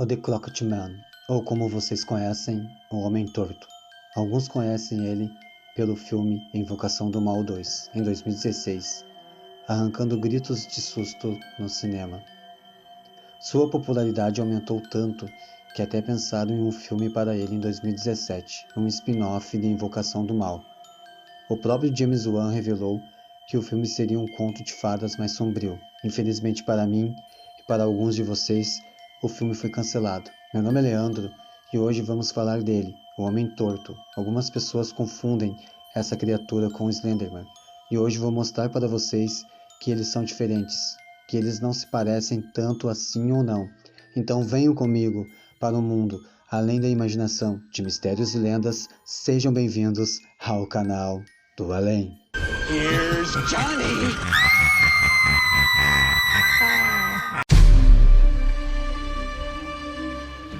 O The Clocked Man, ou como vocês conhecem, O Homem Torto. Alguns conhecem ele pelo filme Invocação do Mal 2, em 2016, arrancando gritos de susto no cinema. Sua popularidade aumentou tanto que até pensaram em um filme para ele em 2017, um spin-off de Invocação do Mal. O próprio James Wan revelou que o filme seria um conto de fadas mais sombrio. Infelizmente para mim e para alguns de vocês, o filme foi cancelado. Meu nome é Leandro e hoje vamos falar dele, o Homem Torto. Algumas pessoas confundem essa criatura com o Slenderman e hoje vou mostrar para vocês que eles são diferentes, que eles não se parecem tanto assim ou não. Então venham comigo para um mundo além da imaginação de mistérios e lendas. Sejam bem-vindos ao canal do Além. Here's Johnny!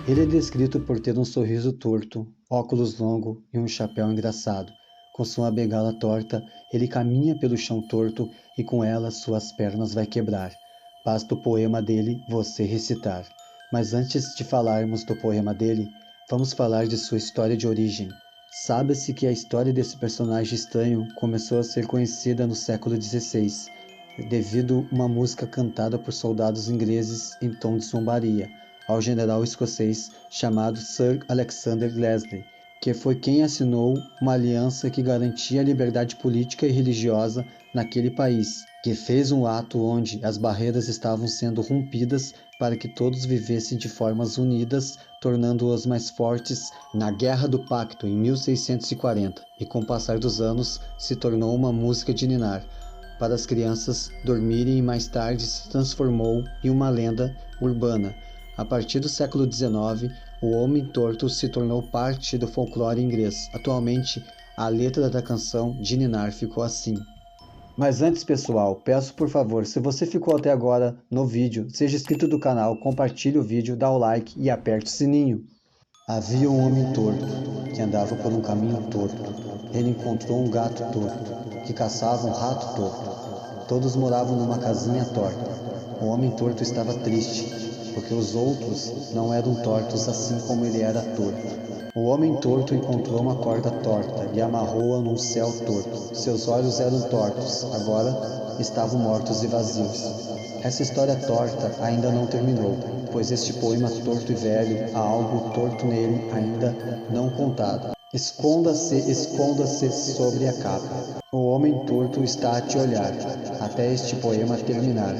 Ele é descrito por ter um sorriso torto, óculos longos e um chapéu engraçado. Com sua bengala torta, ele caminha pelo chão torto e com ela suas pernas vai quebrar. Basta o poema dele você recitar. Mas antes de falarmos do poema dele, vamos falar de sua história de origem. Sabe-se que a história desse personagem estranho começou a ser conhecida no século XVI, devido a uma música cantada por soldados ingleses em tom de zombaria ao general escocês chamado Sir Alexander Leslie, que foi quem assinou uma aliança que garantia a liberdade política e religiosa naquele país, que fez um ato onde as barreiras estavam sendo rompidas para que todos vivessem de formas unidas, tornando-os mais fortes na Guerra do Pacto em 1640, e com o passar dos anos se tornou uma música de ninar para as crianças dormirem e mais tarde se transformou em uma lenda urbana. A partir do século XIX, o Homem Torto se tornou parte do folclore inglês. Atualmente, a letra da canção de ninar ficou assim. Mas antes, pessoal, peço por favor, se você ficou até agora no vídeo, seja inscrito do canal, compartilhe o vídeo, dá o like e aperte o sininho. Havia um homem torto que andava por um caminho torto. Ele encontrou um gato torto que caçava um rato torto. Todos moravam numa casinha torta. O homem torto estava triste, porque os outros não eram tortos assim como ele era torto. O homem torto encontrou uma corda torta e amarrou-a num céu torto. Seus olhos eram tortos, agora estavam mortos e vazios. Essa história torta ainda não terminou, pois este poema torto e velho há algo torto nele ainda não contado. Esconda-se, esconda-se sobre a capa. O homem torto está a te olhar, até este poema terminar.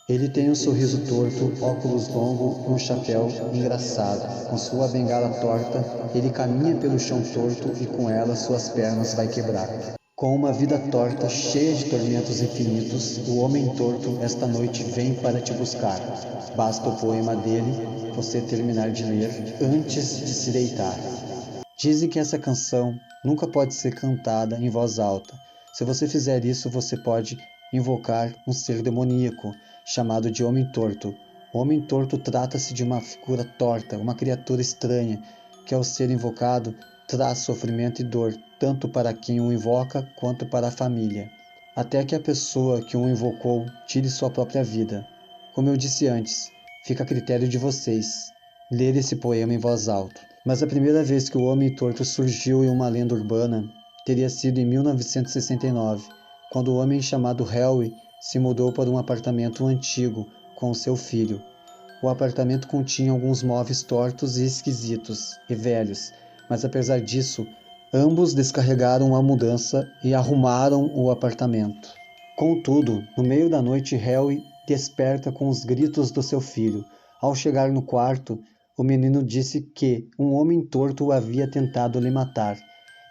Ele tem um sorriso torto, óculos longos e um chapéu engraçado. Com sua bengala torta, ele caminha pelo chão torto e com ela suas pernas vai quebrar. Com uma vida torta, cheia de tormentos infinitos, o homem torto esta noite vem para te buscar. Basta o poema dele você terminar de ler antes de se deitar. Dizem que essa canção nunca pode ser cantada em voz alta. Se você fizer isso, você pode invocar um ser demoníaco, chamado de Homem Torto. O Homem Torto trata-se de uma figura torta, uma criatura estranha, que ao ser invocado traz sofrimento e dor, tanto para quem o invoca quanto para a família, até que a pessoa que o invocou tire sua própria vida. Como eu disse antes, fica a critério de vocês ler esse poema em voz alta. Mas a primeira vez que o Homem Torto surgiu em uma lenda urbana teria sido em 1969, quando o homem chamado Harry se mudou para um apartamento antigo com seu filho. O apartamento continha alguns móveis tortos e esquisitos e velhos, mas apesar disso, ambos descarregaram a mudança e arrumaram o apartamento. Contudo, no meio da noite, Harry desperta com os gritos do seu filho. Ao chegar no quarto, o menino disse que um homem torto o havia tentado lhe matar.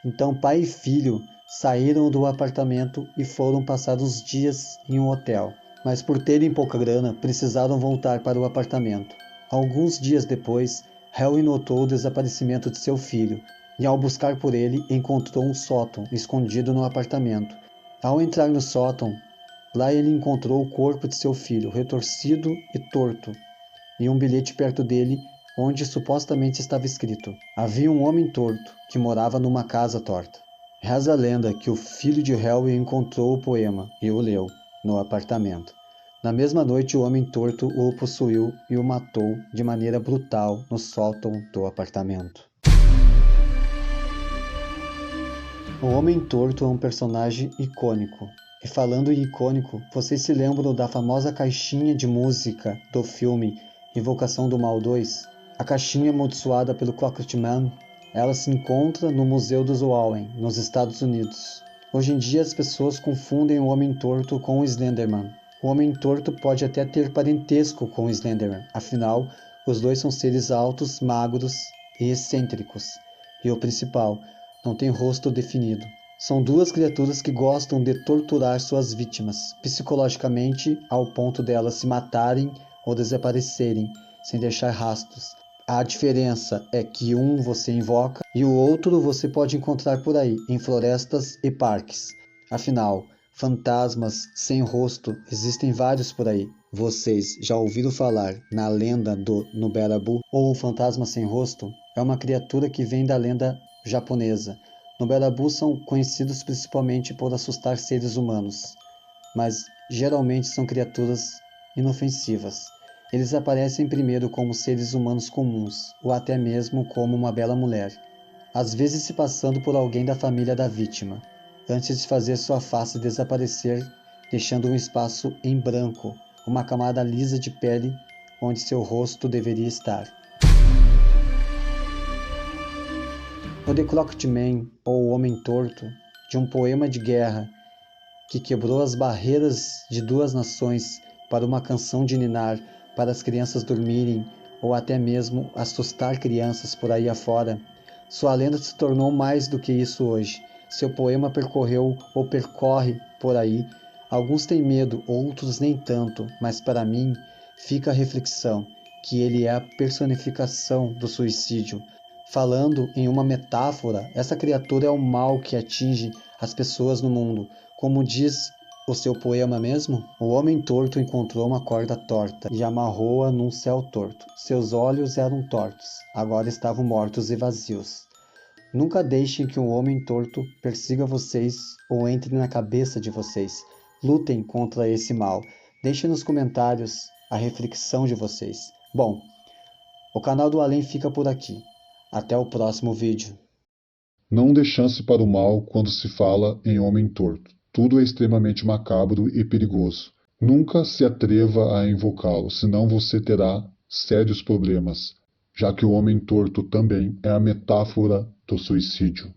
Então pai e filho saíram do apartamento e foram passar uns dias em um hotel. Mas por terem pouca grana, precisaram voltar para o apartamento. Alguns dias depois, Harry notou o desaparecimento de seu filho e ao buscar por ele, encontrou um sótão escondido no apartamento. Ao entrar no sótão, lá ele encontrou o corpo de seu filho, retorcido e torto, e um bilhete perto dele, onde supostamente estava escrito: havia um homem torto que morava numa casa torta. Reza a lenda que o filho de Harry encontrou o poema e o leu no apartamento. Na mesma noite, o homem torto o possuiu e o matou de maneira brutal no sótão do apartamento. O Homem Torto é um personagem icônico. E falando em icônico, vocês se lembram da famosa caixinha de música do filme Invocação do Mal 2? A caixinha amaldiçoada pelo Clockwork ela se encontra no Museu dos Owen, nos Estados Unidos. Hoje em dia as pessoas confundem o Homem Torto com o Slenderman. O Homem Torto pode até ter parentesco com o Slenderman, afinal, os dois são seres altos, magros e excêntricos. E o principal, não tem rosto definido. São duas criaturas que gostam de torturar suas vítimas, psicologicamente, ao ponto delas se matarem ou desaparecerem, sem deixar rastros. A diferença é que um você invoca e o outro você pode encontrar por aí, em florestas e parques. Afinal, fantasmas sem rosto existem vários por aí. Vocês já ouviram falar na lenda do Nuberabu? Ou o fantasma sem rosto? É uma criatura que vem da lenda japonesa. Nuberabu são conhecidos principalmente por assustar seres humanos, mas geralmente são criaturas inofensivas. Eles aparecem primeiro como seres humanos comuns, ou até mesmo como uma bela mulher, às vezes se passando por alguém da família da vítima, antes de fazer sua face desaparecer, deixando um espaço em branco, uma camada lisa de pele onde seu rosto deveria estar. O The Clocked Man, ou O Homem Torto, de um poema de guerra que quebrou as barreiras de duas nações para uma canção de ninar para as crianças dormirem ou até mesmo assustar crianças por aí afora. Sua lenda se tornou mais do que isso hoje. Seu poema percorreu ou percorre por aí. Alguns têm medo, outros nem tanto, mas para mim fica a reflexão que ele é a personificação do suicídio. Falando em uma metáfora, essa criatura é o mal que atinge as pessoas no mundo. Como diz o seu poema mesmo, o homem torto encontrou uma corda torta e amarrou-a num céu torto. Seus olhos eram tortos, agora estavam mortos e vazios. Nunca deixem que um homem torto persiga vocês ou entre na cabeça de vocês. Lutem contra esse mal. Deixem nos comentários a reflexão de vocês. Bom, o canal do Além fica por aqui. Até o próximo vídeo. Não dê chance para o mal quando se fala em homem torto. Tudo é extremamente macabro e perigoso. Nunca se atreva a invocá-lo, senão você terá sérios problemas, já que o homem torto também é a metáfora do suicídio.